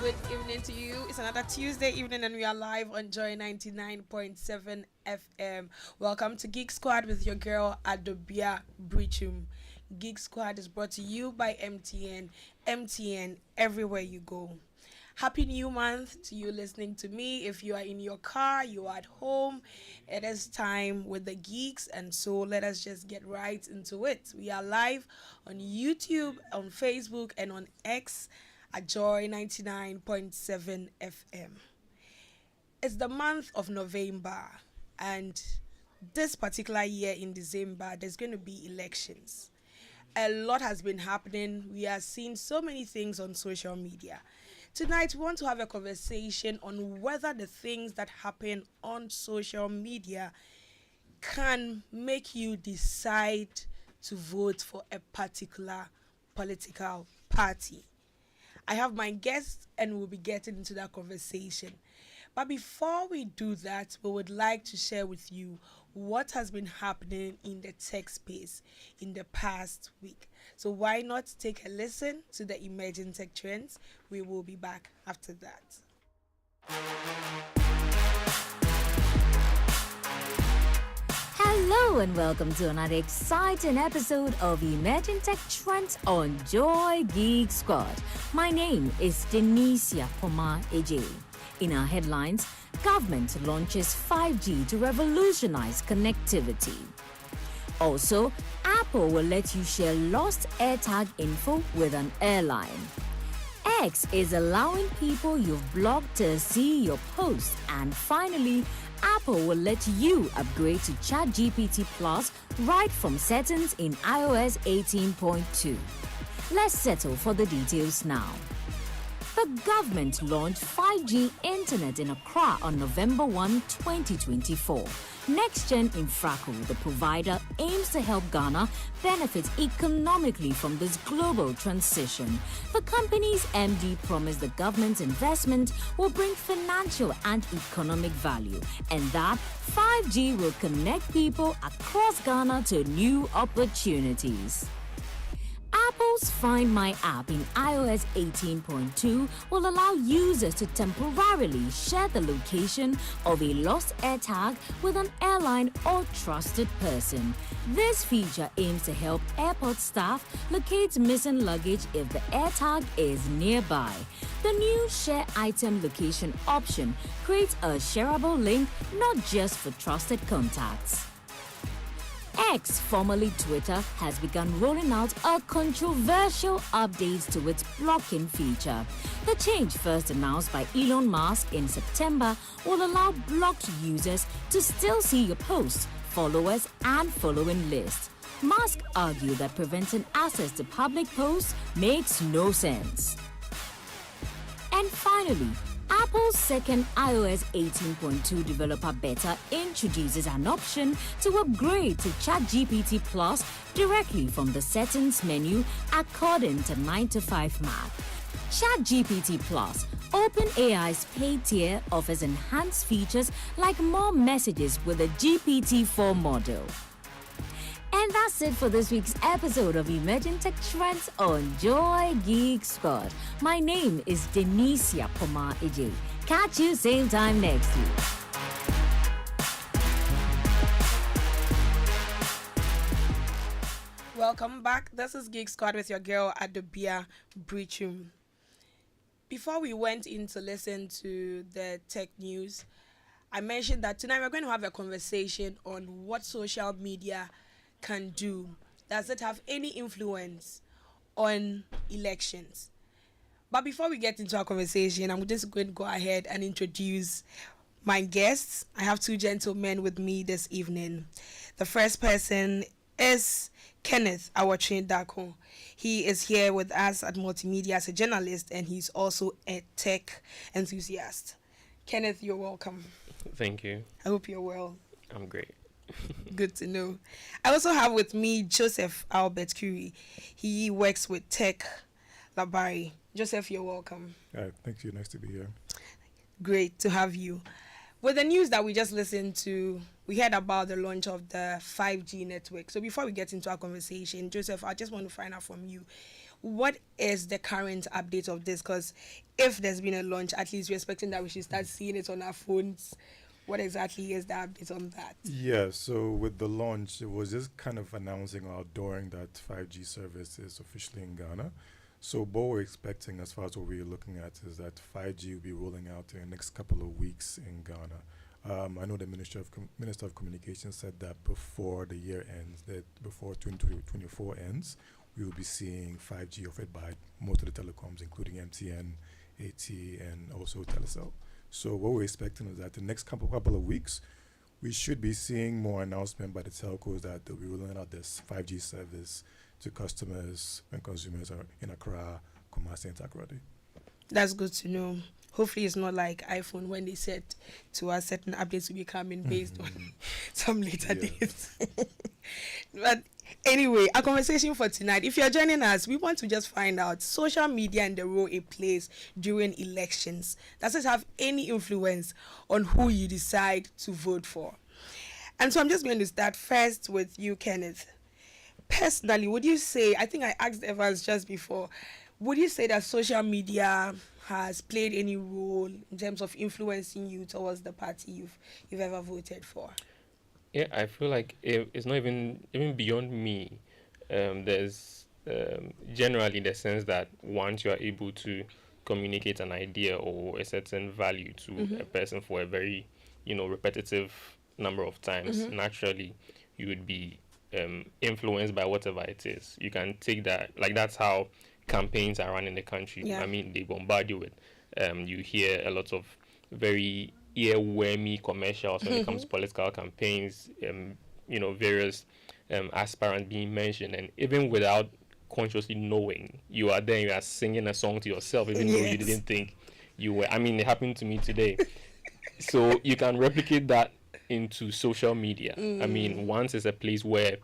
Good evening to you. It's another Tuesday evening and we are live on Joy 99.7 FM. Welcome to Geek Squad with your girl Adobea Biritwum. Geek Squad is brought to you by MTN. MTN everywhere you go. Happy New Month to you listening to me. If you are in your car, you are at home, it is time with the geeks, and so let us just get right into it. We are live on YouTube, on Facebook, and on X at Joy 99.7 FM. It's the month of November, and this particular year in December, there's going to be elections. A lot has been happening. We are seeing so many things on social media. Tonight, we want to have a conversation on whether the things that happen on social media can make you decide to vote for a particular political party. I have my guests and we'll be getting into that conversation. But before we do that, we would like to share with you what has been happening in the tech space in the past week. So why not take a listen to the emerging tech trends? We will be back after that. Hello and welcome to another exciting episode of Emerging Tech Trends on Joy Geek Squad. My name is Denisia Poma Eje. In our headlines, government launches 5G to revolutionize connectivity. Also, Apple will let you share lost AirTag info with an airline. X is allowing people you've blocked to see your posts. And finally, Apple will let you upgrade to ChatGPT Plus right from settings in iOS 18.2. Let's settle for the details now. The government launched 5G internet in Accra on November 1, 2024. NextGen Infraco, the provider, aims to help Ghana benefit economically from this global transition. The company's MD promised the government's investment will bring financial and economic value, and that 5G will connect people across Ghana to new opportunities. Apple's Find My app in iOS 18.2 will allow users to temporarily share the location of a lost AirTag with an airline or trusted person. This feature aims to help airport staff locate missing luggage if the AirTag is nearby. The new Share Item Location option creates a shareable link not just for trusted contacts. X, formerly Twitter, has begun rolling out a controversial update to its blocking feature. The change, first announced by Elon Musk in September, will allow blocked users to still see your posts, followers, and following lists. Musk argued that preventing access to public posts makes no sense. And finally, Apple's second iOS 18.2 developer beta introduces an option to upgrade to ChatGPT Plus directly from the settings menu according to 9to5Mac. ChatGPT Plus, OpenAI's paid tier, offers enhanced features like more messages with a GPT-4 model. And that's it for this week's episode of Emerging Tech Trends on Joy Geek Squad. My name is Denisia Poma Eje. Catch you same time next week. Welcome back. This is Geek Squad with your girl Adobea Biritwum. Before we went in to listen to the tech news, I mentioned that tonight we're going to have a conversation on what social media can do. Does it have any influence on elections? But before we get into our conversation, I'm just going to go ahead and introduce my guests. I have two gentlemen with me this evening. The first person is Kenneth Awatrin. He is here with us at Multimedia as a journalist, and he's also a tech enthusiast. Kenneth, you're welcome. Thank you. I hope you're well. I'm great. Good to know. I also have with me Joseph Albert Curie. He works with Tech Labari. Joseph, you're welcome. Thank you. Nice to be here. Great to have you. With the news that we just listened to, we heard about the launch of the 5G network. So before we get into our conversation, Joseph, I just want to find out from you, what is the current update of this? Because if there's been a launch, at least we're expecting that we should start seeing it on our phones. What exactly is the update on that? Yeah, so with the launch, it was just kind of announcing or outdooring that 5G service is officially in Ghana. So what we're expecting as far as what we're looking at is that 5G will be rolling out in the next couple of weeks in Ghana. I know the Minister of Communications said that before the year ends, that before 2024 ends, we will be seeing 5G offered by most of the telecoms, including MTN, AT, and also Telecel. So what we're expecting is that the next couple of weeks, we should be seeing more announcement by the telcos that they'll be rolling out this 5G service to customers and consumers are in Accra, Kumasi, and Takoradi. That's good to know. Hopefully, it's not like iPhone when they said to us certain updates will be coming based on some later Yeah. dates. But anyway, our conversation for tonight. If you're joining us, we want to just find out social media and the role it plays during elections. Does it have any influence on who you decide to vote for? And so I'm just going to start first with you, Kenneth. Personally, would you say, I think I asked Evans just before, would you say that social media has played any role in terms of influencing you towards the party you've ever voted for? Yeah, I feel like it's not even beyond me. There's generally the sense that once you are able to communicate an idea or a certain value to a person for a very, repetitive number of times, naturally you would be influenced by whatever it is. You can take that, like that's how campaigns are run in the country. Yeah. I mean, they bombard you with, you hear a lot of very earwormy commercials when it comes to political campaigns, various aspirants being mentioned, and even without consciously knowing, you are there, you are singing a song to yourself, even though you Yes. didn't think you were. I mean, it happened to me today. So you can replicate that into social media. I mean, once it's a place where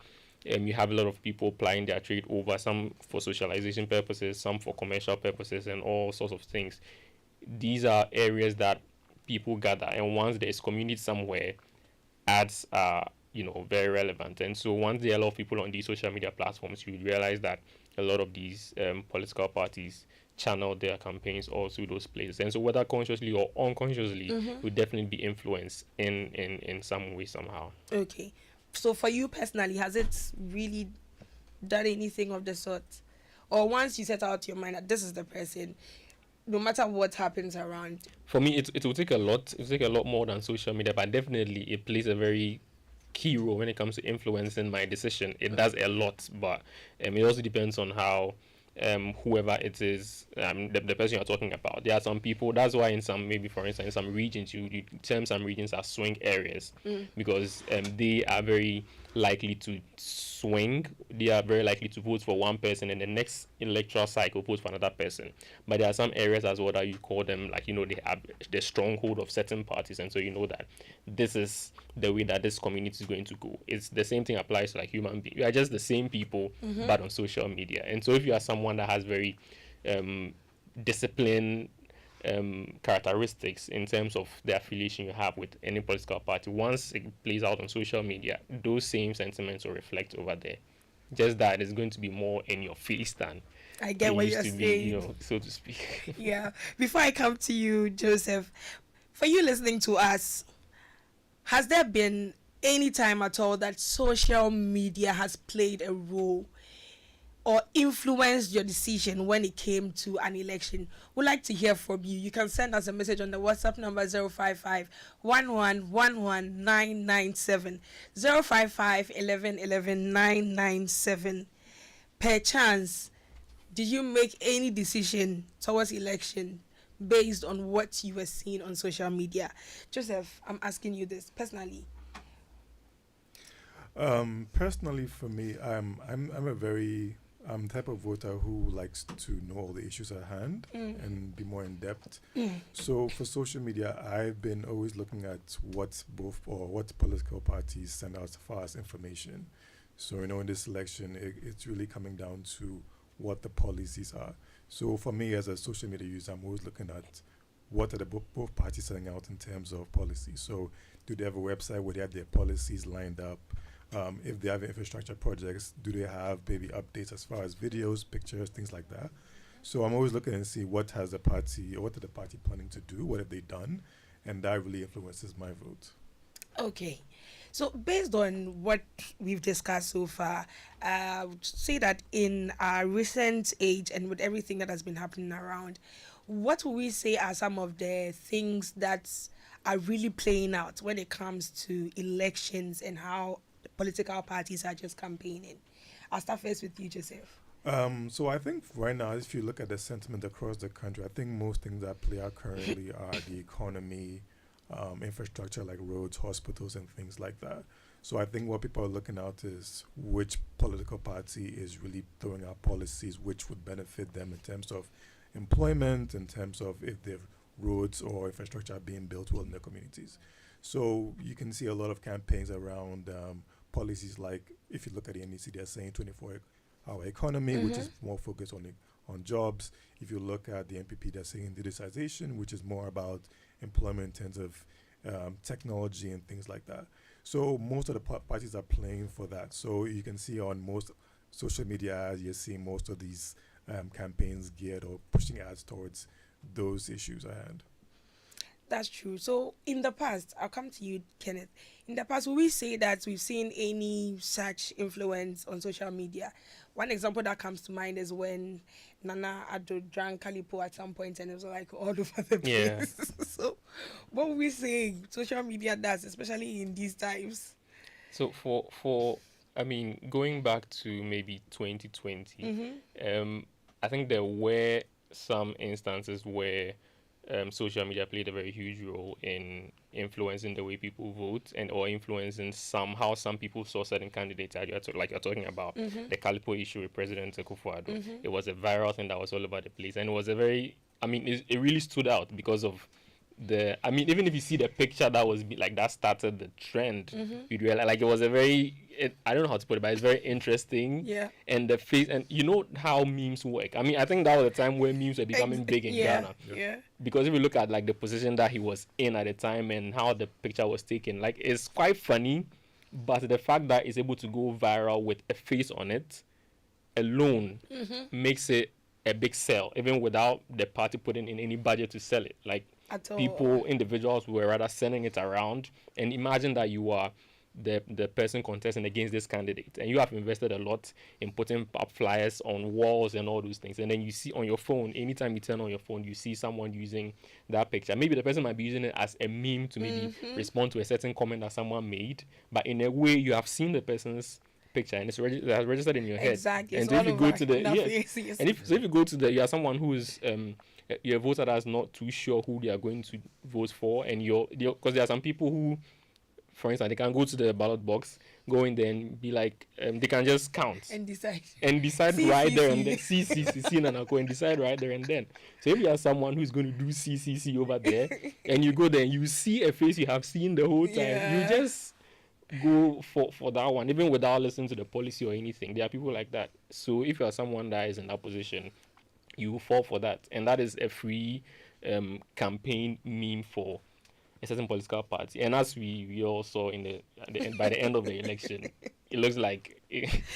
you have a lot of people applying their trade over, some for socialization purposes, some for commercial purposes, and all sorts of things. These are areas that people gather, and once there is community somewhere, ads are very relevant. And so once there are a lot of people on these social media platforms, you would realize that a lot of these political parties channel their campaigns all through those places. And so whether consciously or unconsciously, would definitely be influenced in some way somehow. Okay. So for you personally, has it really done anything of the sort? Or once you set out your mind that this is the person, no matter what happens around? For me, it will take a lot. It will take a lot more than social media, but definitely it plays a very key role when it comes to influencing my decision. It does a lot, but it also depends on how whoever it is, the person you're talking about. There are some people, that's why in some, maybe for instance, in some regions, you term some regions as swing areas, because they are very likely to swing. They are very likely to vote for one person, and the next electoral cycle vote for another person. But there are some areas as well that you call them, like, they have the stronghold of certain parties, and so you know that this is the way that this community is going to go. It's the same thing applies to like human beings. We are just the same people, but on social media. And so if you are someone that has very disciplined characteristics in terms of the affiliation you have with any political party, once it plays out on social media, those same sentiments will reflect over there. Just that it's going to be more in your face than I get it what used you're to saying. be, so to speak. Yeah. Before I come to you, Joseph, for you listening to us, has there been any time at all that social media has played a role or influenced your decision when it came to an election? We'd like to hear from you. You can send us a message on the WhatsApp number 055 1111 997 055 1111 997. Per chance, did you make any decision towards election based on what you were seeing on social media? Joseph, I'm asking you this personally. Personally, for me, I'm a very type of voter who likes to know all the issues at hand and be more in depth. So for social media, I've been always looking at what political parties send out as far as information. So in this election, it's really coming down to what the policies are. So for me, as a social media user, I'm always looking at what are the both parties sending out in terms of policy. So do they have a website where they have their policies lined up? If they have infrastructure projects, do they have maybe updates as far as videos, pictures, things like that? So I'm always looking and see what has the party, or what are the party planning to do, what have they done, and that really influences my vote. Okay. So, based on what we've discussed so far, I would say that in our recent age and with everything that has been happening around, what would we say are some of the things that are really playing out when it comes to elections and how the political parties are just campaigning? I'll start first with you, Joseph. So I think right now, if you look at the sentiment across the country, I think most things that play out currently are the economy, infrastructure like roads, hospitals, and things like that. So I think what people are looking at is which political party is really throwing out policies which would benefit them in terms of employment, in terms of if their roads or infrastructure are being built well in their communities. So you can see a lot of campaigns around policies like, if you look at the NEC, they're saying 24-hour economy, which is more focused on jobs. If you look at the NPP, they're saying digitization, which is more about employment in terms of technology and things like that. So most of the parties are playing for that. So you can see on most social media ads, you're seeing most of these campaigns geared or pushing ads towards those issues at hand. That's true. So, in the past, I'll come to you, Kenneth. In the past, will we say that we've seen any such influence on social media? One example that comes to mind is when Nana Addo drank Calipo at some point and it was like all over the place. Yeah. So, what will we say social media does, especially in these times? So for I mean, going back to maybe 2020, I think there were some instances where social media played a very huge role in influencing the way people vote and or influencing somehow some people saw certain candidates. Like you're talking about the Calipo issue with President Akufo-Addo. It was a viral thing that was all over the place, and it was a very, I mean, it really stood out because of I mean, even if you see the picture that was like that started the trend, you'd realize like it was a very, I don't know how to put it, but it's very interesting. Yeah. And the face, and you know how memes work. I mean, I think that was the time where memes were becoming big in Ghana. Yeah. Because if you look at like the position that he was in at the time and how the picture was taken, like it's quite funny, but the fact that it's able to go viral with a face on it alone makes it a big sell, even without the party putting in any budget to sell it. Like people, individuals were rather sending it around. And imagine that you are the person contesting against this candidate, and you have invested a lot in putting up flyers on walls and all those things, and then you see on your phone, anytime you turn on your phone, you see someone using that picture. Maybe the person might be using it as a meme to maybe respond to a certain comment that someone made, but in a way you have seen the person's picture and it's registered in your head. Exactly. And so if you go to the and if you go to the, you are someone who is you're a voter that's not too sure who they are going to vote for, and because there are some people who, for instance, they can go to the ballot box, go in there and be like, they can just count and decide right there and then C Nanako and decide right there and then. So if you are someone who's going to do CCC over there and you go there and you see a face you have seen the whole time, you just go for that one, even without listening to the policy or anything. There are people like that. So if you are someone that is in that position, you fall for that, and that is a free campaign meme for a certain political party. And as we all saw by the end of the election, it looks like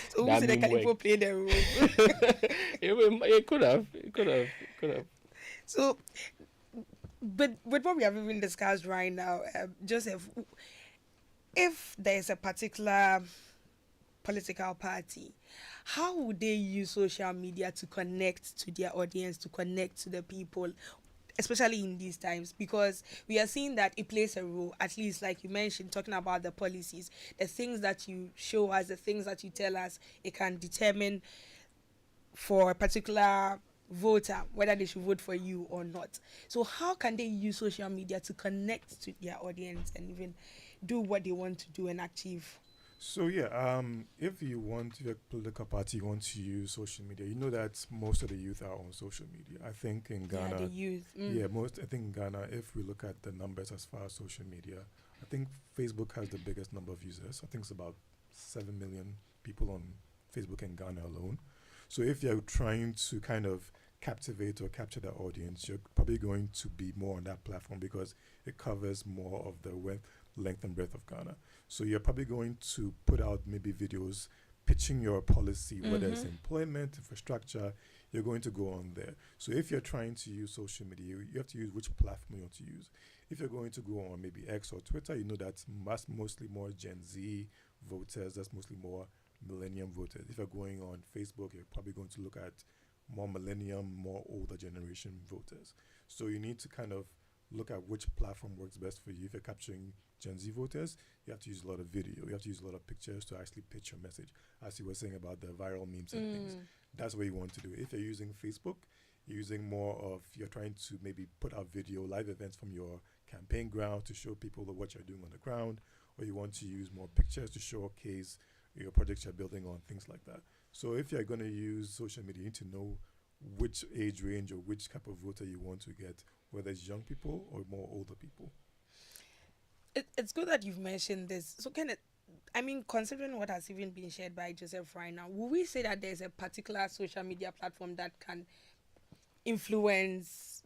so that the Calipo played the role. it could have. So, but with what we have even discussed right now, Joseph, if there is a particular political party, how would they use social media to connect to their audience, to connect to the people, especially in these times? Because we are seeing that it plays a role, at least like you mentioned, talking about the policies, the things that you show us, the things that you tell us, it can determine for a particular voter whether they should vote for you or not. So how can they use social media to connect to their audience and even do what they want to do and achieve? So if you want your political party, you want to use social media, you know that most of the youth are on social media. I think in Ghana, the youth. I think in Ghana, if we look at the numbers as far as social media, I think Facebook has the biggest number of users. I think it's about 7 million people on Facebook in Ghana alone. So if you're trying to kind of captivate or capture the audience, you're probably going to be more on that platform because it covers more of the length and breadth of Ghana. So you're probably going to put out maybe videos pitching your policy, whether it's employment, infrastructure, you're going to go on there. So if you're trying to use social media, you have to use which platform you want to use. If you're going to go on maybe X or Twitter, you know that's mostly more Gen Z voters, that's mostly more millennium voters. If you're going on Facebook, you're probably going to look at more millennium, more older generation voters. So you need to kind of look at which platform works best for you. If you're capturing Gen Z voters, you have to use a lot of video. You have to use a lot of pictures to actually pitch your message. As you were saying about the viral memes and things, that's what you want to do. If you're using Facebook, you're trying to maybe put out video, live events from your campaign ground to show people what you're doing on the ground, or you want to use more pictures to showcase your projects you're building on, things like that. So if you're going to use social media, you need to know which age range or which type of voter you want to get, whether it's young people or more older people. It's good that you've mentioned this. So considering what has even been shared by Joseph right now, will we say that there's a particular social media platform that can influence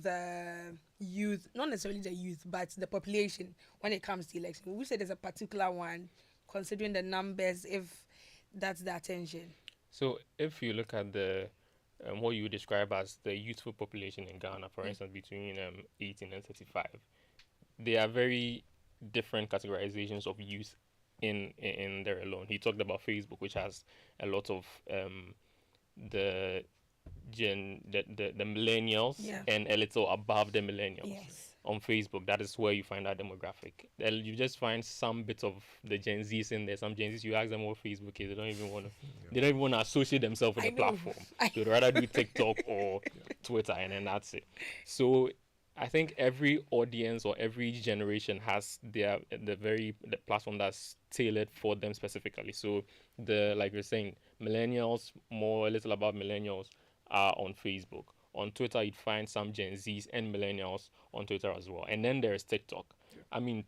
the youth, not necessarily the youth, but the population when it comes to election? Will we say there's a particular one, considering the numbers, if that's the attention? So if you look at the what you describe as the youthful population in Ghana, for instance, between 18 and 35, there are very different categorizations of youth in there alone. He talked about Facebook, which has a lot of the millennials and a little above the millennials. Yes. On Facebook, that is where you find that demographic. You just find some bits of the Gen Zs in there. Some Gen Zs, you ask them what Facebook is, they don't even want to associate themselves with the platform. They'd rather do TikTok or Twitter, and then that's it. So I think every audience or every generation has the platform that's tailored for them specifically. So like you're saying, millennials, a little above millennials, are on Facebook. On Twitter, you'd find some Gen Zs and millennials on Twitter as well. And then there's TikTok. I mean,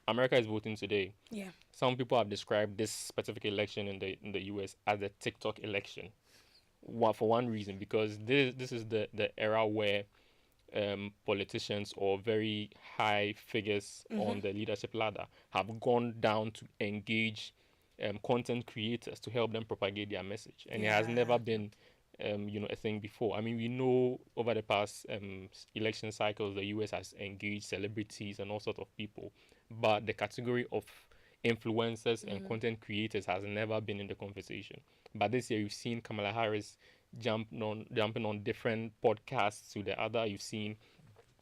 America is voting today. Yeah. Some people have described this specific election in the US as a TikTok election. For one reason, because this is the era where politicians or very high figures on the leadership ladder have gone down to engage content creators to help them propagate their message. And it has never been a thing before. I mean, we know over the past election cycles, the US has engaged celebrities and all sorts of people, but the category of influencers and content creators has never been in the conversation. But this year, you've seen Kamala Harris jumping on different podcasts to the other. You've seen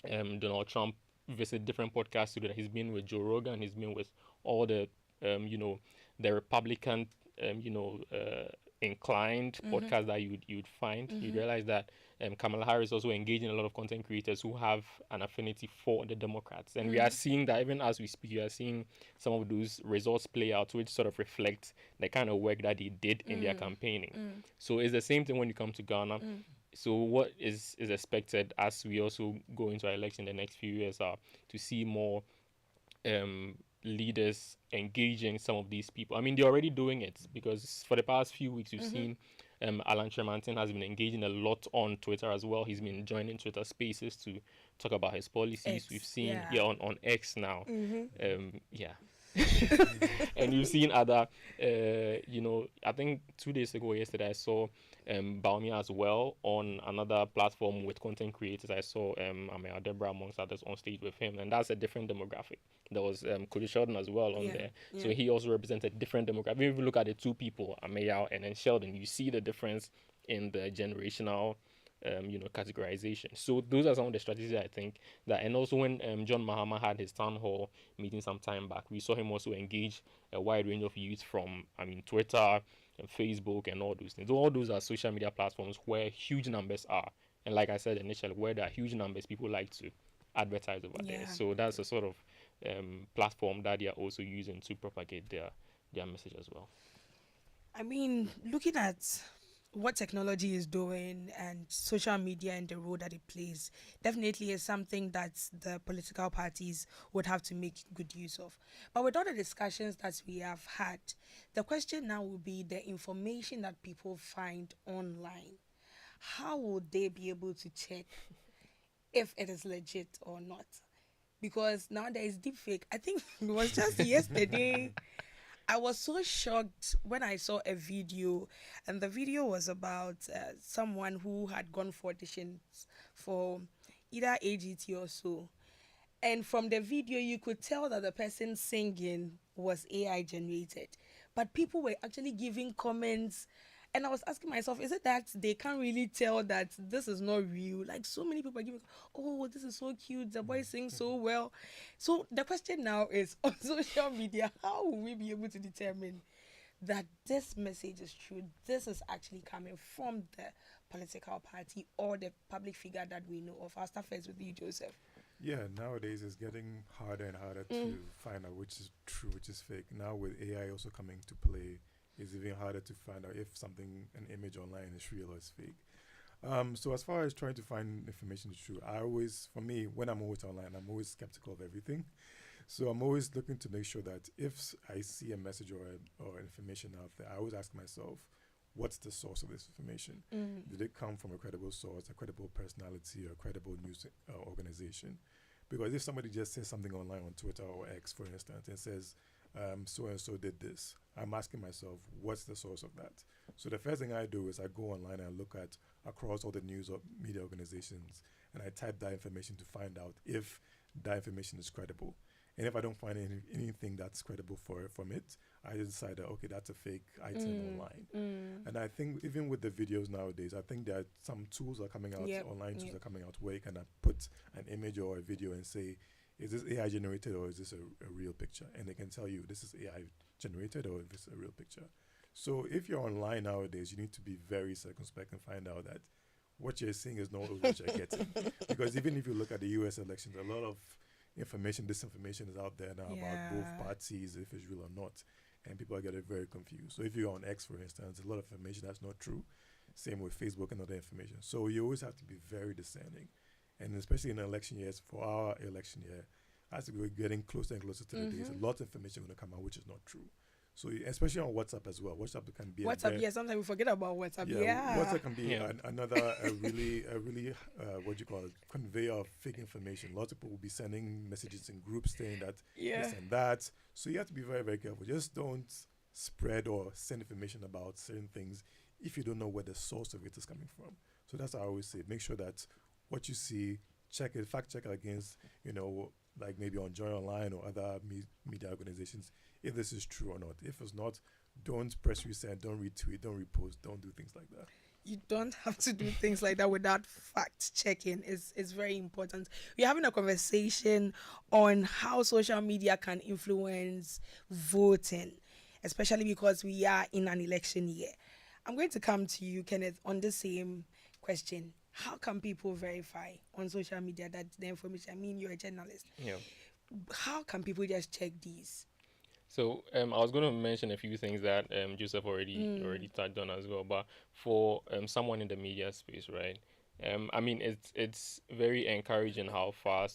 Donald Trump visit different podcasts to the other. He's been with Joe Rogan. He's been with all the the Republican inclined podcast that you'd find. You'd realize that Kamala Harris also engaging a lot of content creators who have an affinity for the Democrats. And we are seeing that even as we speak, you are seeing some of those results play out, which sort of reflect the kind of work that they did in their campaigning. So it's the same thing when you come to Ghana. So what is expected as we also go into our election the next few years are to see more leaders engaging some of these people. I mean, they're already doing it because for the past few weeks, you've seen Alan Tremantin has been engaging a lot on Twitter as well. He's been joining Twitter spaces to talk about his policies. We've seen on X now. And you've seen other, I think 2 days ago, yesterday, I saw Baumia as well on another platform with content creators. I saw Adobea amongst others on stage with him, and that's a different demographic. There was Cody Sheldon as well on there. So he also represented different demographic. If you look at the two people, Ameya and then Sheldon, you see the difference in the generational categorization. So those are some of the strategies I think that, and also when John Mahama had his town hall meeting some time back, we saw him also engage a wide range of youth from, Twitter and Facebook and all those things. All those are social media platforms where huge numbers are. And like I said initially, where there are huge numbers, people like to advertise over there. So that's a sort of platform that they are also using to propagate their message as well. I mean, looking at what technology is doing and social media and the role that it plays definitely is something that the political parties would have to make good use of. But with all the discussions that we have had, the question now will be the information that people find online. How would they be able to check if it is legit or not? because now there is deepfake. I think it was just yesterday. I was so shocked when I saw a video, and the video was about someone who had gone for auditions for either AGT or so. And from the video, you could tell that the person singing was AI generated. But people were actually giving comments. And I was asking myself, is it that they can't really tell that this is not real? Like, so many people are giving, oh, this is so cute. The boy sings so well. So the question now is, on social media, how will we be able to determine that this message is true? This is actually coming from the political party or the public figure that we know of. I'll start first with you, Joseph. Yeah, nowadays it's getting harder and harder to find out which is true, which is fake. Now with AI also coming to play, it's even harder to find out if something, an image online is real or is fake. So as far as trying to find information is true, for me, when I'm always online, I'm always skeptical of everything. So I'm always looking to make sure that if I see a message or information out there, I always ask myself, what's the source of this information? Did it come from a credible source, a credible personality, or a credible news organization? Because if somebody just says something online on Twitter or X, for instance, and says, so and so did this, I'm asking myself, what's the source of that? So the first thing I do is I go online and look at across all the news or media organizations, and I type that information to find out if that information is credible. And if I don't find anything that's credible from it, I decide that, okay, that's a fake item online. And I think even with the videos nowadays, I think there are some tools are coming out, online tools are coming out where you can put an image or a video and say, is this AI generated or is this a real picture? And they can tell you this is AI generated or if it's a real picture. So if you're online nowadays, you need to be very circumspect and find out that what you're seeing is not what you're getting. Because even if you look at the US elections, a lot of disinformation is out there now about both parties, if it's real or not. And people are getting very confused. So if you're on X, for instance, a lot of information that's not true. Same with Facebook and other information. So you always have to be very discerning. And especially in election years, for our election year, as we're getting closer and closer to the days, a lot of information going to come out which is not true. So especially on WhatsApp as well. WhatsApp can be sometimes we forget about WhatsApp. WhatsApp can be another really what you call it, conveyor of fake information. Lots of people will be sending messages in groups saying that this and that. So you have to be very, very careful. Just don't spread or send information about certain things if you don't know where the source of it is coming from. So that's how I always say, make sure that what you see, fact check it against, like maybe on Joy Online or other media organizations, if this is true or not. If it's not, don't press resend, don't retweet, don't repost, don't do things like that. You don't have to do things like that without fact checking. It's very important. We're having a conversation on how social media can influence voting, especially because we are in an election year. I'm going to come to you, Kenneth, on the same question. How can people verify on social media that the information, I mean, you're a journalist. Yeah. How can people just check these? So I was going to mention a few things that Joseph already touched on as well. But for someone in the media space, right? I mean, it's very encouraging how far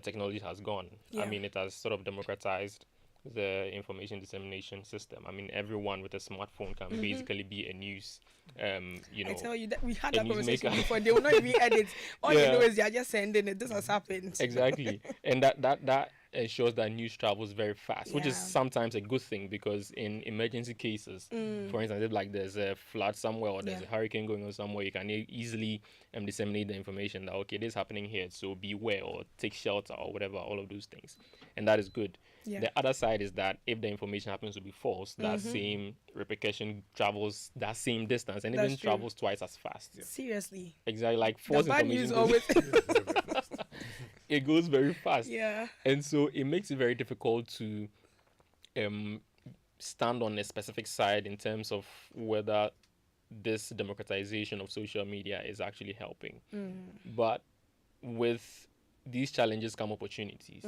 technology has gone. Yeah. I mean, it has sort of democratized the information dissemination system. I mean, everyone with a smartphone can basically be a news. I tell you that we had that newsmaker. conversation before. They will not even edit. All you know is they are just sending it. This has happened. Exactly, and that ensures that news travels very fast, which is sometimes a good thing because in emergency cases, for instance, if like there's a flood somewhere or there's a hurricane going on somewhere, you can easily disseminate the information that, okay, this is happening here, so beware or take shelter or whatever, all of those things. And that is good. Yeah. The other side is that if the information happens to be false, that same repercussion travels that same distance and even travels twice as fast. Yeah. Seriously. Exactly. Like false information. Always it goes very fast. Yeah. And so it makes it very difficult to stand on a specific side in terms of whether this democratization of social media is actually helping. But with these challenges come opportunities.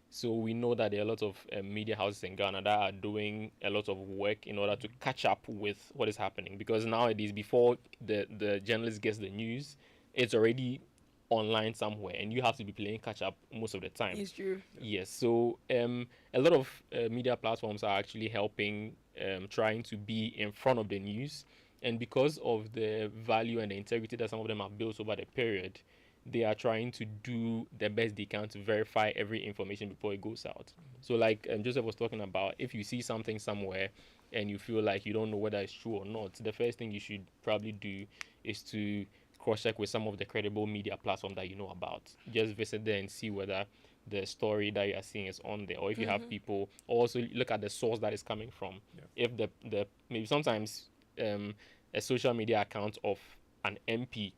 So we know that there are a lot of media houses in Ghana that are doing a lot of work in order to catch up with what is happening. Because nowadays, before the journalist gets the news, it's already online somewhere, and you have to be playing catch up most of the time. It's true. Yes. So a lot of media platforms are actually helping, trying to be in front of the news. And because of the value and the integrity that some of them have built over the period, they are trying to do the best they can to verify every information before it goes out. So like Joseph was talking about, if you see something somewhere and you feel like you don't know whether it's true or not, the first thing you should probably do is to cross-check with some of the credible media platform that you know about. Just visit there and see whether the story that you are seeing is on there, or if you have people, also look at the source that is coming from. If the maybe sometimes a social media account of an MP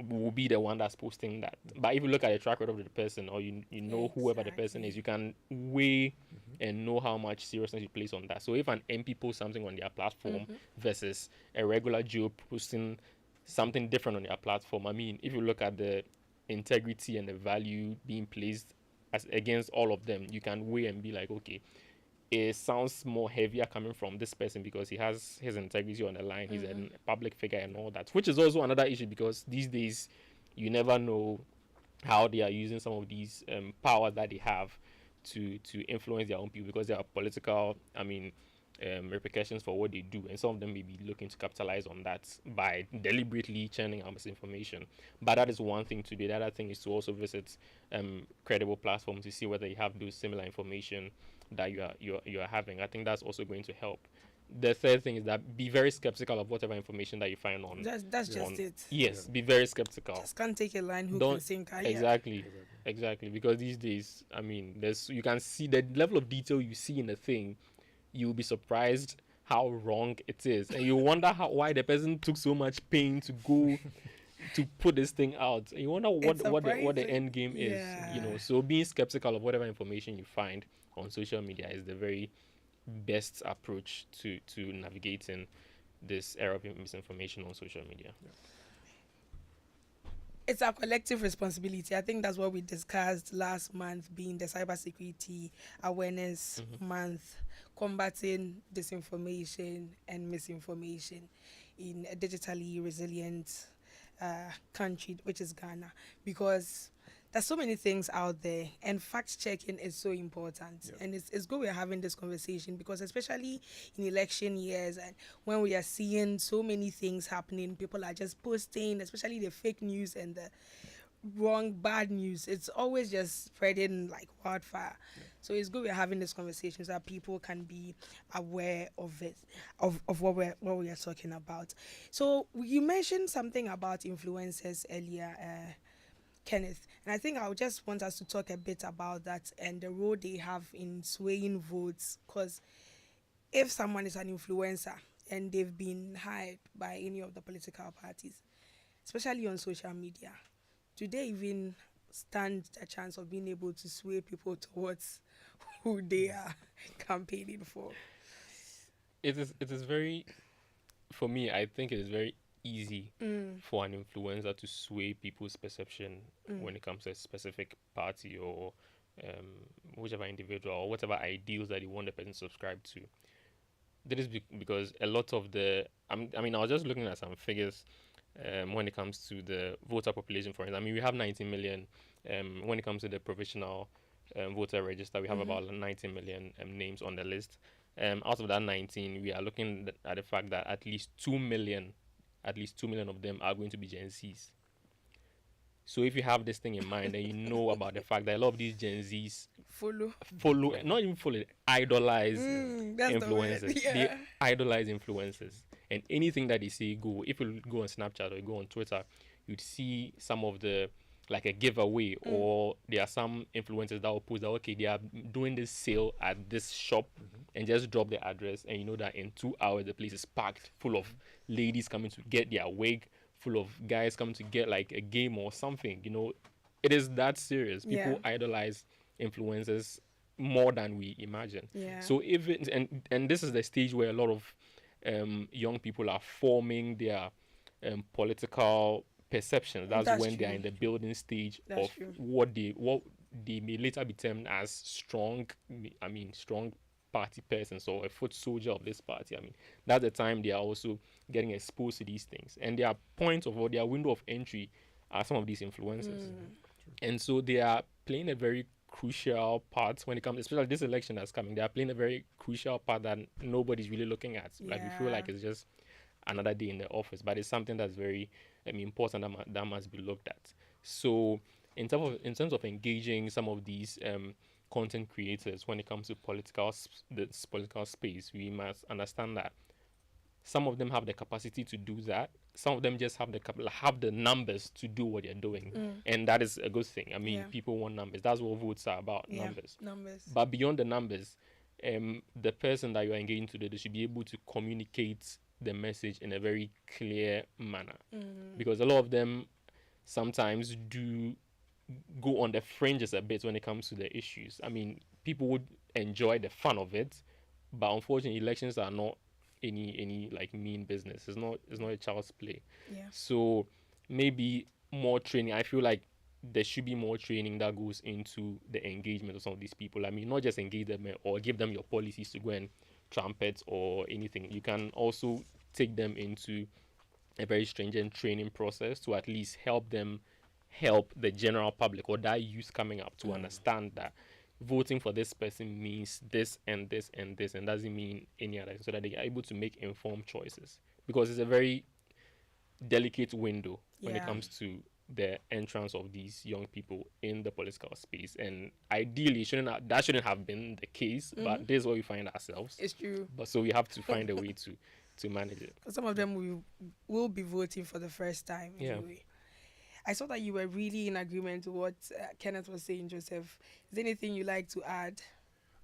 will be the one that's posting that. But if you look at the track record of the person, or you know whoever the person is, you can weigh and know how much seriousness you place on that. So if an MP posts something on their platform versus a regular Joe posting something different on their platform, I mean, if you look at the integrity and the value being placed as against all of them, you can weigh and be like, okay, it sounds more heavier coming from this person because he has his integrity on the line. He's a public figure and all that, which is also another issue because these days you never know how they are using some of these powers that they have to influence their own people, because there are political, repercussions for what they do, and some of them may be looking to capitalize on that by deliberately churning out misinformation. But that is one thing to do. The other thing is to also visit credible platforms to see whether you have those similar information that you are having. I think that's also going to help. The third thing is that be very skeptical of whatever information that you find on. That's just it. Yes, be very skeptical. Just can't take a line. Who Don't- can sing? Exactly. Because these days, I mean, you can see the level of detail you see in a thing. You'll be surprised how wrong it is, and you wonder why the person took so much pain to go to put this thing out. And you wonder what the end game is. Yeah. So being skeptical of whatever information you find on social media is the very best approach to navigating this era of misinformation on social media. It's our collective responsibility. I think that's what we discussed last month, being the Cybersecurity Awareness Month, combating disinformation and misinformation in a digitally resilient country, which is Ghana, because there's so many things out there, and fact checking is so important. And it's good we're having this conversation, because especially in election years and when we are seeing so many things happening, people are just posting, especially the fake news and the wrong, bad news. It's always just spreading like wildfire. So it's good we're having this conversation so that people can be aware of it, of what we are talking about. So you mentioned something about influencers earlier, Kenneth, and I think I would just want us to talk a bit about that and the role they have in swaying votes. Because if someone is an influencer and they've been hired by any of the political parties, especially on social media, do they even stand a chance of being able to sway people towards who they are campaigning for? It is very, for me, I think it is very easy for an influencer to sway people's perception when it comes to a specific party or whichever individual or whatever ideals that you want the person to subscribe to. That is because a lot of I was just looking at some figures when it comes to the voter population, for instance. I mean, we have 19 million. When it comes to the provisional voter register, we have about 19 million names on the list. Out of that 19, we are looking at the fact that at least 2 million of them are going to be Gen Zs. So if you have this thing in mind and you know about the fact that a lot of these Gen Zs follow, not even follow, idolize influencers. They idolize influencers. And anything that they say go. If you go on Snapchat or you go on Twitter, you'd see some of the, like a giveaway, or there are some influencers that will post that, okay, they are doing this sale at this shop, and just drop the address, and you know that in 2 hours the place is packed full of ladies coming to get their wig, full of guys coming to get like a game or something. It is that serious. People idolize influencers more than we imagine. So and this is the stage where a lot of young people are forming their political perceptions. That's when they're in the building stage of what they may later be termed as strong party persons or a foot soldier of this party. I mean, that's the time they are also getting exposed to these things, and their point of, or their window of entry, are some of these influencers. And so they are playing a very crucial part when it comes, especially this election that's coming. They are playing a very crucial part that nobody's really looking at. Like, we feel like it's just another day in the office, but it's something that's very important that must be looked at. So in terms of engaging some of these content creators when it comes to this political space, we must understand that some of them have the capacity to do that. Some of them just have the numbers to do what they're doing, and that is a good thing. I mean, Yeah. people want numbers. That's what votes are about, Yeah, numbers. numbers. But beyond the numbers, the person that you're engaging today, they should be able to communicate the message in a very clear manner, because a lot of them sometimes do go on the fringes a bit when it comes to the issues. I mean, people would enjoy the fun of it, but unfortunately, elections are not any like mean business. It's not a child's play. Yeah. So maybe more training. I feel like there should be more training that goes into the engagement of some of these people. I mean, not just engage them or give them your policies to go and trumpet or anything. You can also take them into a very stringent training process to at least help the general public or that youth coming up to understand that voting for this person means this and this and this and doesn't mean any other, so that they are able to make informed choices, because it's a very delicate window when it Yeah. comes to the entrance of these young people in the political space. And ideally that shouldn't have been the case, but this is where we find ourselves. It's true. But so we have to find a way to manage it. Some of them will be voting for the first time. Yeah. Anyway. I saw that you were really in agreement with what Kenneth was saying, Joseph. Is there anything you like to add?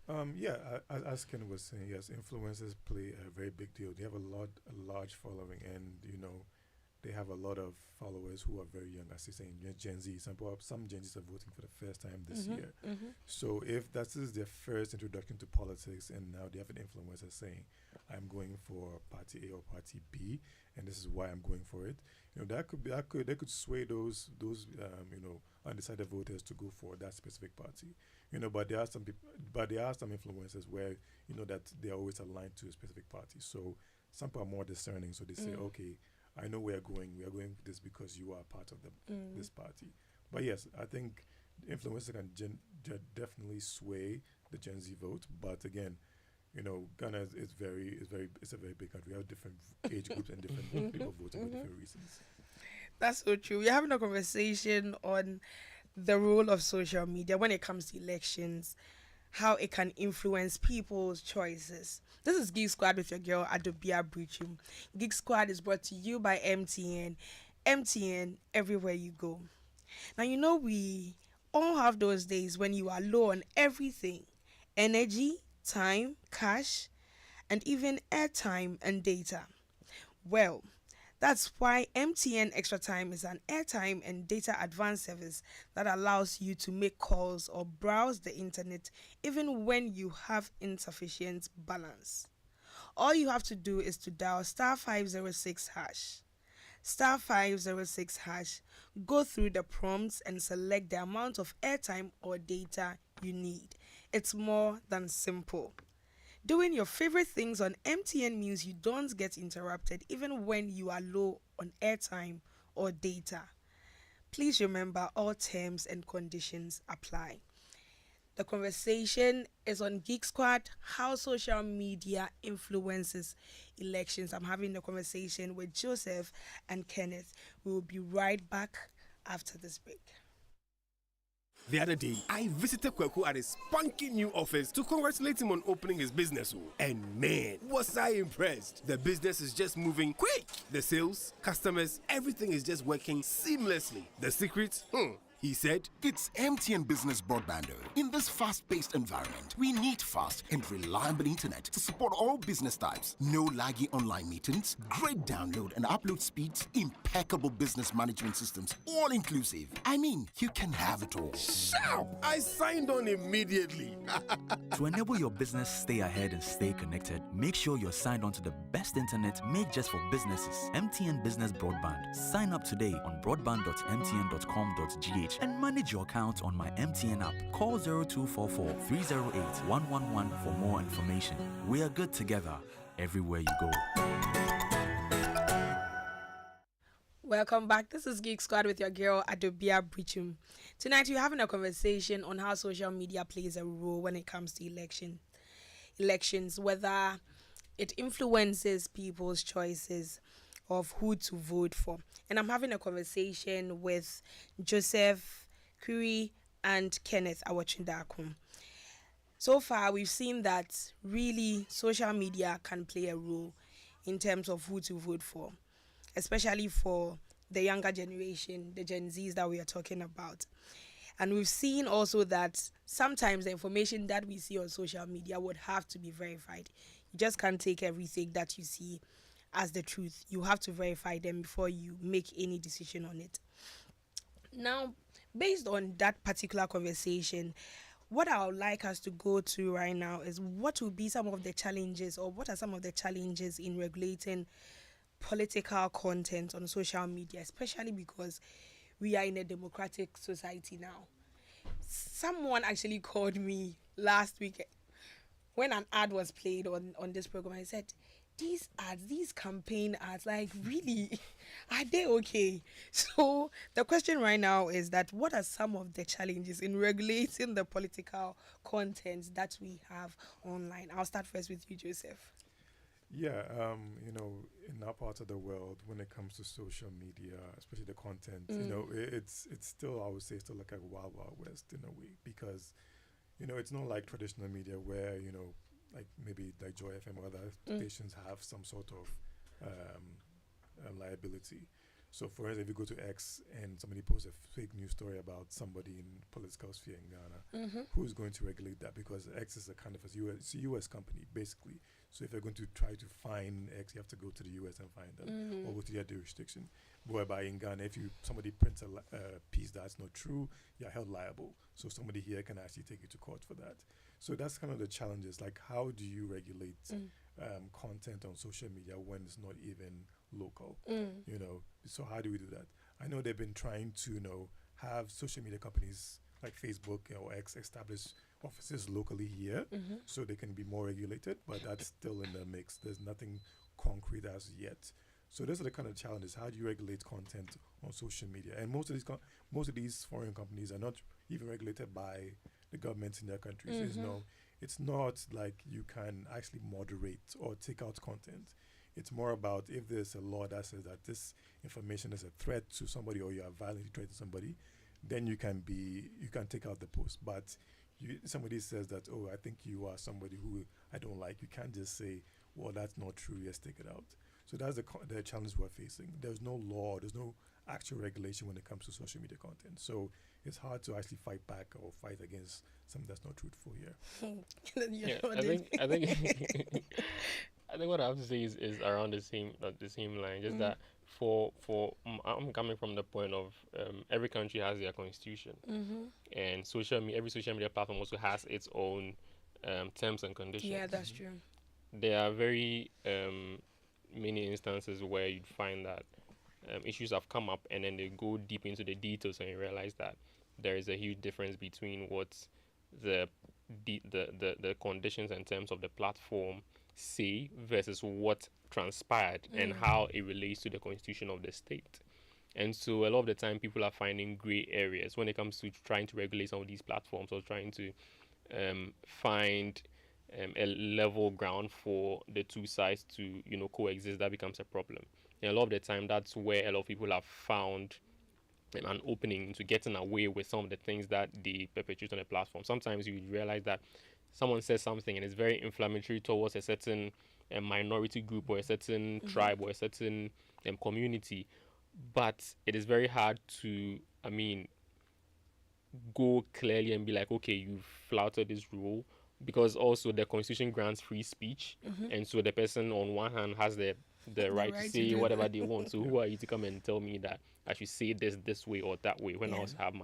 Yeah, as Ken was saying, yes, influencers play a very big deal. They have a large following, and they have a lot of followers who are very young, as they say, Gen Z. Some Gen Zs are voting for the first time this year. So if that is their first introduction to politics, and now they have an influencer saying, "I'm going for Party A or Party B, and this is why I'm going for it," they could sway those undecided voters to go for that specific party. But there are some people, but there are some influencers where that they are always aligned to a specific party. So some people are more discerning, so they say, "Okay, I know where we are going this because you are part of this party." But yes, I think influencers can definitely sway the Gen Z vote. But again, Ghana is it's a very big country. We have different age groups and different people voting for different reasons. That's so true. We're having a conversation on the role of social media when it comes to elections, how it can influence people's choices. This is Geek Squad with your girl Adobea Biritwum. Geek Squad is brought to you by MTN. MTN, everywhere you go. Now we all have those days when you are low on everything: energy, time, cash, and even airtime and data. Well, that's why MTN Extra Time is an airtime and data advance service that allows you to make calls or browse the internet even when you have insufficient balance. All you have to do is to dial *506#. *506#, go through the prompts and select the amount of airtime or data you need. It's more than simple. Doing your favorite things on MTN means you don't get interrupted even when you are low on airtime or data. Please remember, all terms and conditions apply. The conversation is on Geek Squad, how social media influences elections. I'm having the conversation with Joseph and Kenneth. We will be right back after this break. The other day, I visited Kweku at his spunky new office to congratulate him on opening his business. And man, was I impressed. The business is just moving quick. The sales, customers, everything is just working seamlessly. The secret? He said, "It's MTN Business Broadband. In this fast-paced environment, we need fast and reliable internet to support all business types. No laggy online meetings, great download and upload speeds, impeccable business management systems, all inclusive. I mean, you can have it all." "Shout!" I signed on immediately. To enable your business stay ahead and stay connected, make sure you're signed on to the best internet made just for businesses. MTN Business Broadband. Sign up today on broadband.mtn.com.gh and manage your account on my MTN app. Call 0244 308 111 for more information. We are good together everywhere you go. Welcome back. This is Geek Squad with your girl Adobea Biritwum. Tonight we're having a conversation on how social media plays a role when it comes to elections, whether it influences people's choices of who to vote for. And I'm having a conversation with Joseph Kuri and Kenneth Awachindakun. So far, we've seen that really social media can play a role in terms of who to vote for, especially for the younger generation, the Gen Zs that we are talking about. And we've seen also that sometimes the information that we see on social media would have to be verified. You just can't take everything that you see as the truth. You have to verify them before you make any decision on it. Now, based on that particular conversation, what I would like us to go to right now is what will be some of the challenges, or what are some of the challenges in regulating political content on social media, especially because we are in a democratic society now. Someone actually called me last week when an ad was played on this program. I said, these ads, these campaign ads, like, really, are they okay? So the question right now is that what are some of the challenges in regulating the political content that we have online? I'll start first with you, Joseph. Yeah, in our part of the world, when it comes to social media, especially the content, it's still, I would say, still like a wild, wild west in a way, because, it's not like traditional media where, like maybe like Joy FM or other stations have some sort of liability. So, for instance, if you go to X and somebody posts a fake news story about somebody in political sphere in Ghana, who's going to regulate that? Because X is a kind of a US company, basically. So if you're going to try to find X, you have to go to the US and find them, or go to their jurisdiction. Whereby in Ghana, if somebody prints a piece that's not true, you're held liable. So somebody here can actually take you to court for that. So that's kind of the challenges. Like, how do you regulate content on social media when it's not even local? So how do we do that? I know they've been trying to have social media companies like Facebook or X establish offices locally here, so they can be more regulated, but that's still in the mix. There's nothing concrete as yet. So those are the kind of challenges. How do you regulate content on social media? And most of these foreign companies are not even regulated by the governments in their countries. It's not like you can actually moderate or take out content. It's more about if there's a law that says that this information is a threat to somebody, or you are violently threatening somebody, then you can take out the post. But somebody says that, oh, I think you are somebody who I don't like, you can't just say, well, that's not true, yes, take it out. So that's the challenge we're facing. There's no law, there's no actual regulation when it comes to social media content. So it's hard to actually fight back or fight against something that's not truthful here. I think I think what I have to say is around the same line. Just that I'm coming from the point of every country has their constitution, and every social media platform also has its own terms and conditions. Yeah, that's true. There are very many instances where you'd find that issues have come up, and then they go deep into the details, and you realize that there is a huge difference between what the conditions and terms of the platform say versus what transpired and how it relates to the constitution of the state. And so a lot of the time people are finding gray areas when it comes to trying to regulate some of these platforms, or trying to find a level ground for the two sides to coexist. That becomes a problem, and a lot of the time that's where a lot of people have found an opening into getting away with some of the things that they perpetrate on the platform. Sometimes you realize that someone says something and it's very inflammatory towards a certain minority group, or a certain tribe, or a certain community, but it is very hard to go clearly and be like, okay, you've flouted this rule, because also the constitution grants free speech, and so the person on one hand has the right to say whatever they want. So who are you to come and tell me that I should say this way or that way when I also have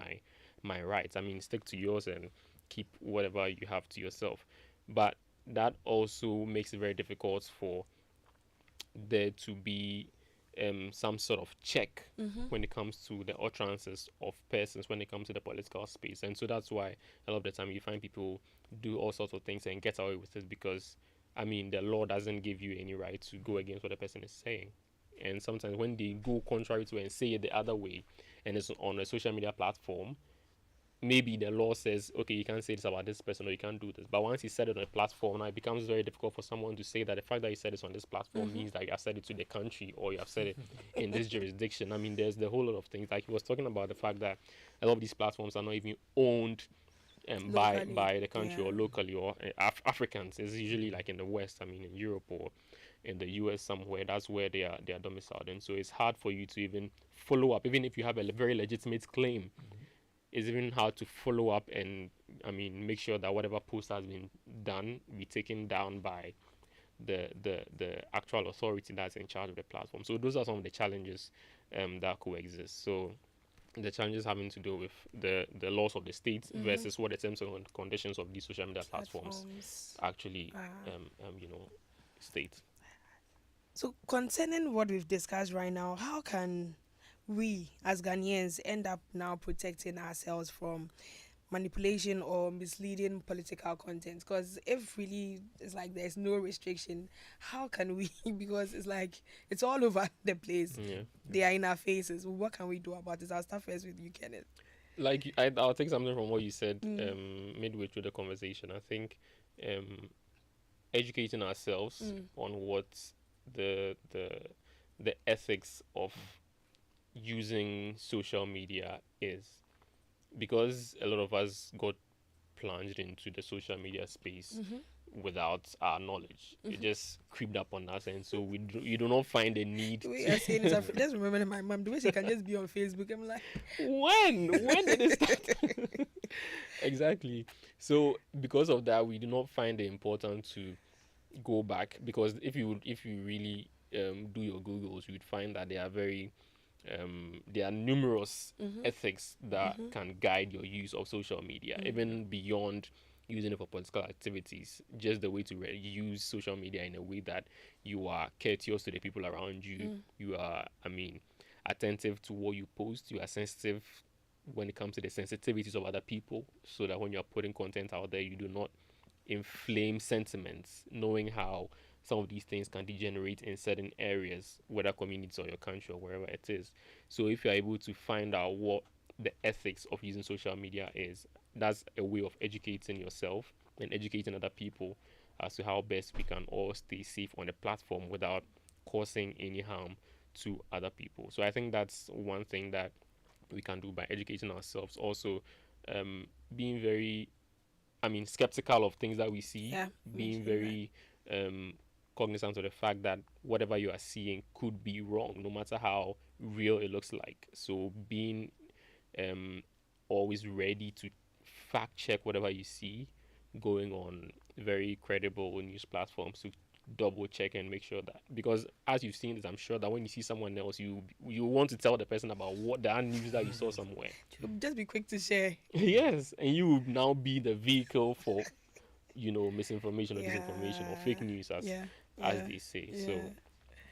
my rights? Stick to yours and keep whatever you have to yourself. But that also makes it very difficult for there to be some sort of check when it comes to the utterances of persons when it comes to the political space. And so that's why a lot of the time you find people do all sorts of things and get away with it, because the law doesn't give you any right to go against what the person is saying. And sometimes when they go contrary to and say it the other way, and it's on a social media platform, maybe the law says, okay, you can't say this about this person or you can't do this. But once you said it on a platform, now it becomes very difficult for someone to say that the fact that you said this on this platform means that you have said it to the country or you have said it in this jurisdiction. I mean, there's the whole lot of things. Like he was talking about the fact that a lot of these platforms are not even owned by the country or locally or Africans. It's usually like in the West, I mean, in Europe or in the US somewhere. That's where they are domiciled. And so it's hard for you to even follow up, even if you have a very legitimate claim. It's even hard to follow up and, I mean, make sure that whatever post has been done be taken down by the actual authority that's in charge of the platform. So those are some of the challenges that coexist. So the challenges having to do with the laws of the state versus what the terms and conditions of these social media platforms actually state. So concerning what we've discussed right now, how can we as Ghanaians end up now protecting ourselves from manipulation or misleading political content? Because if really it's like there's no restriction, how can we? Because it's like it's all over the place. They are in our faces. What can we do about this? I'll start first with you, Kenneth. Like I'll take something from what you said midway through the conversation. I think educating ourselves on what the ethics of using social media is, because a lot of us got plunged into the social media space without our knowledge. It just creeped up on us, and so you do not find a need. The way you're saying it, I just remember my mom. The way she can just be on Facebook, I'm like, when did it start? Exactly. So because of that, we do not find it important to go back, because if you really do your Googles, you would find that there are numerous ethics that can guide your use of social media, even beyond using it for political activities. Just the way to use social media in a way that you are courteous to the people around you. You are, attentive to what you post. You are sensitive when it comes to the sensitivities of other people, so that when you are putting content out there, you do not inflame sentiments, knowing how some of these things can degenerate in certain areas, whether communities or your country or wherever it is. So if you're able to find out what the ethics of using social media is, that's a way of educating yourself and educating other people as to how best we can all stay safe on the platform without causing any harm to other people. So I think that's one thing that we can do by educating ourselves. Also, being very, skeptical of things that we see, being very cognizant of the fact that whatever you are seeing could be wrong, no matter how real it looks like. So being always ready to fact check whatever you see, going on very credible news platforms to double check and make sure that, because as you've seen this, I'm sure that when you see someone else, you want to tell the person about what the news that you saw somewhere. Just be quick to share. Yes, and you will now be the vehicle for misinformation or disinformation or fake news, as they say. So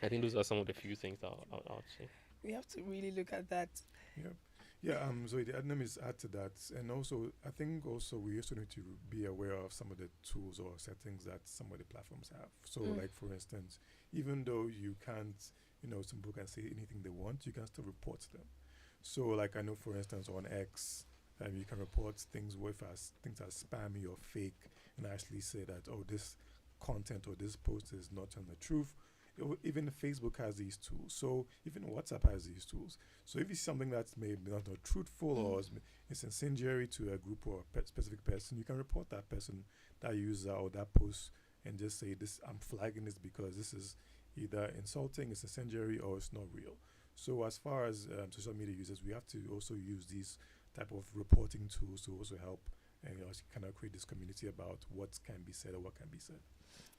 I think those are some of the few things that I'll say. We have to really look at that. So the Adnam is add to that, and also I think also we also need to be aware of some of the tools or settings that some of the platforms have. So like for instance, even though you can't, some people can say anything they want, you can still report them. So like I know for instance on X, you can report things things are spammy or fake, and actually say that, oh, this content or this post is not telling the truth. Even Facebook has these tools. So even WhatsApp has these tools. So if it's something that's maybe not truthful or it's incendiary to a group or a specific person, you can report that person, that user or that post, and just say, this, I'm flagging this because this is either insulting, it's incendiary, or it's not real. So as far as social media users, we have to also use these type of reporting tools to also help and kind of create this community about what can be said or what can be said.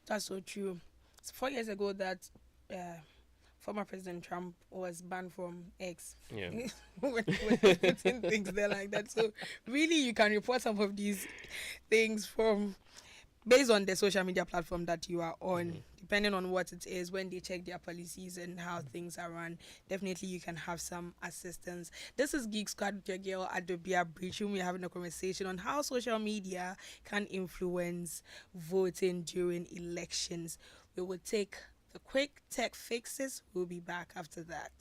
That's so true. It's 4 years ago that former President Trump was banned from X. Yeah. when putting things there like that. So really you can report some of these things from based on the social media platform that you are on, depending on what it is, when they check their policies and how things are run, definitely you can have some assistance. This is Geek Squad with your girl Adobea Biritwum. We're having a conversation on how social media can influence voting during elections. We will take the quick tech fixes. We'll be back after that.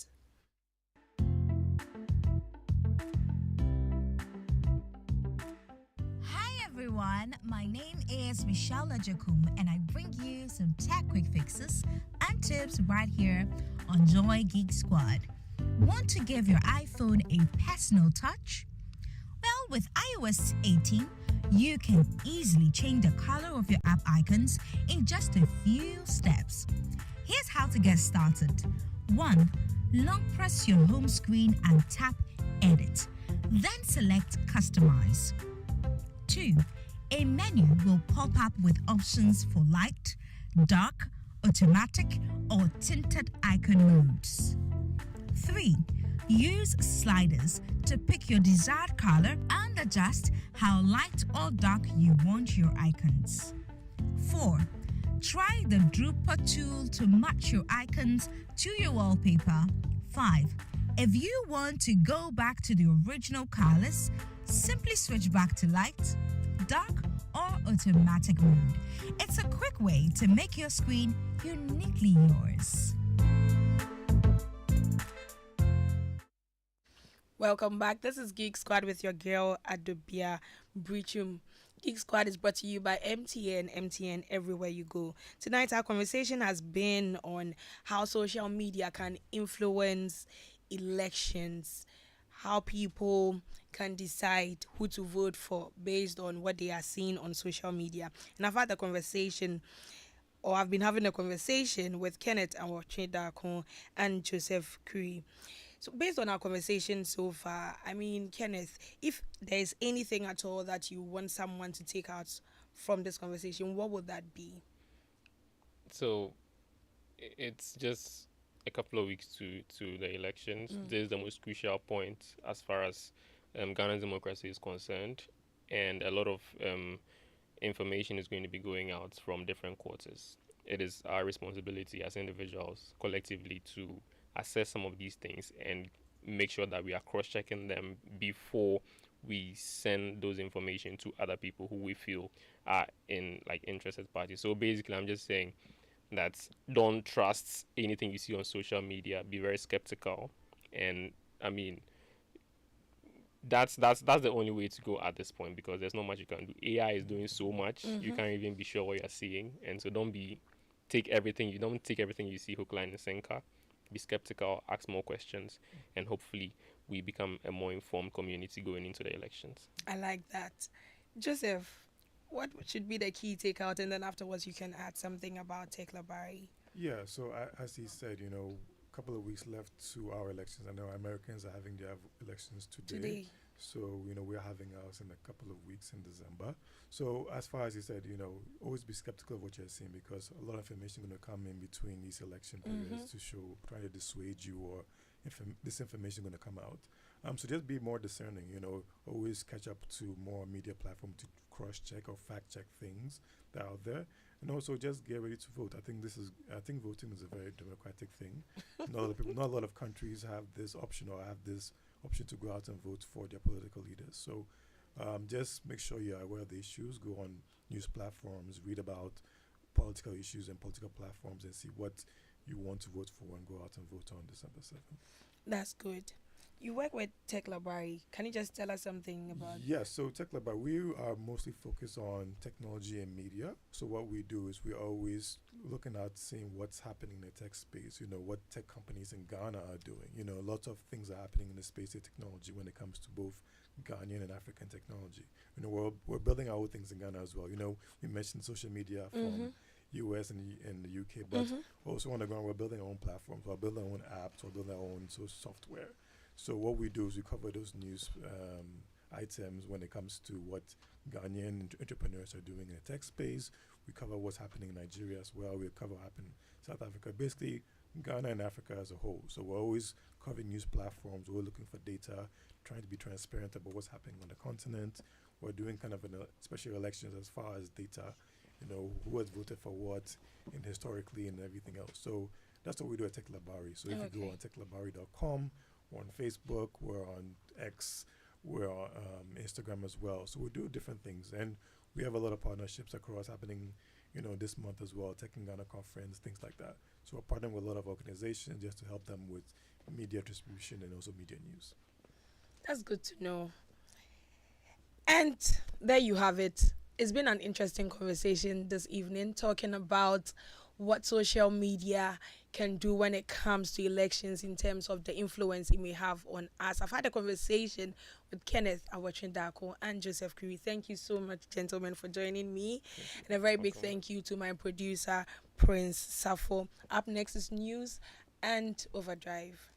everyone. My name is Michelle Lajakum, and I bring you some tech quick fixes and tips right here on Joy Geek Squad. Want to give your iPhone a personal touch? Well, with iOS 18, you can easily change the color of your app icons in just a few steps. Here's how to get started. 1. Long press your home screen and tap Edit. Then select Customize. 2. A menu will pop up with options for light, dark, automatic, or tinted icon modes. 3. Use sliders to pick your desired color and adjust how light or dark you want your icons. 4. Try the Drooper tool to match your icons to your wallpaper. 5. If you want to go back to the original colors, simply switch back to light, dark, or automatic mode. It's a quick way to make your screen uniquely yours. Welcome back. This is Geek Squad with your girl Adobea Biritwum. Geek Squad is brought to you by MTN everywhere you go. Tonight our conversation has been on how social media can influence elections, how people can decide who to vote for based on what they are seeing on social media. And I've had a conversation, or I've been having a conversation with Kenneth Awotwe and Joseph Curry. So based on our conversation so far, I mean, Kenneth, if there's anything at all that you want someone to take out from this conversation, what would that be? So it's just a couple of weeks to the elections. This is the most crucial point as far as Ghana's democracy is concerned, and a lot of information is going to be going out from different quarters. It is our responsibility as individuals collectively to assess some of these things and make sure that we are cross-checking them before we send those information to other people who we feel are in interested parties. So basically, I'm just saying that don't trust anything you see on social media. Be very skeptical, and I mean that's the only way to go at this point, because there's not much you can do. AI is doing so much, you can't even be sure what you're seeing, and so don't take everything you see hook, line, and sinker. Be skeptical, ask more questions, and hopefully we become a more informed community going into the elections. I like that. Joseph, what should be the key takeout, and then afterwards you can add something about Tech Labari? Yeah, so as he said, a couple of weeks left to our elections. I know Americans are having their elections today. So, we're having ours in a couple of weeks in December. So, as far as he said, always be skeptical of what you're seeing, because a lot of information is going to come in between these election periods to try to dissuade you, or this information is going to come out. So just be more discerning, always catch up to more media platform to cross-check or fact-check things that are out there. And also just get ready to vote. I think voting is a very democratic thing. Not a lot of countries have this option, or have this option to go out and vote for their political leaders. So just make sure you're aware of the issues. Go on news platforms, read about political issues and political platforms, and see what you want to vote for, and go out and vote on December 7th. That's good. You work with Tech Labari. Can you just tell us something about? Yes, so Tech Labari, we are mostly focused on technology and media. So what we do is we're always looking at seeing what's happening in the tech space, what tech companies in Ghana are doing. Lots of things are happening in the space of technology when it comes to both Ghanaian and African technology. We're building our own things in Ghana as well. We mentioned social media from US and the UK, but also on the ground, we're building our own platforms. We're building our own apps, we're building our own software. So what we do is we cover those news items when it comes to what Ghanaian entrepreneurs are doing in the tech space. We cover what's happening in Nigeria as well. We cover what happened in South Africa. Basically, Ghana and Africa as a whole. So we're always covering news platforms. We're looking for data, trying to be transparent about what's happening on the continent. We're doing kind of special elections as far as data, who has voted for what, and historically and everything else. So that's what we do at Tech Labari. So if you go on techlabari.com, we're on Facebook, we're on X, we're on Instagram as well. So we do different things, and we have a lot of partnerships across happening, this month as well, Tech in Ghana conference, things like that. So we're partnering with a lot of organizations just to help them with media distribution and also media news. That's good to know. And there you have it. it's been an interesting conversation this evening, talking about what social media can do when it comes to elections in terms of the influence it may have on us. I've had a conversation with Kenneth Awachindako and Joseph Kuri. Thank you so much, gentlemen, for joining me. And a very big thank you to my producer, Prince Safo. Up next is news and Overdrive.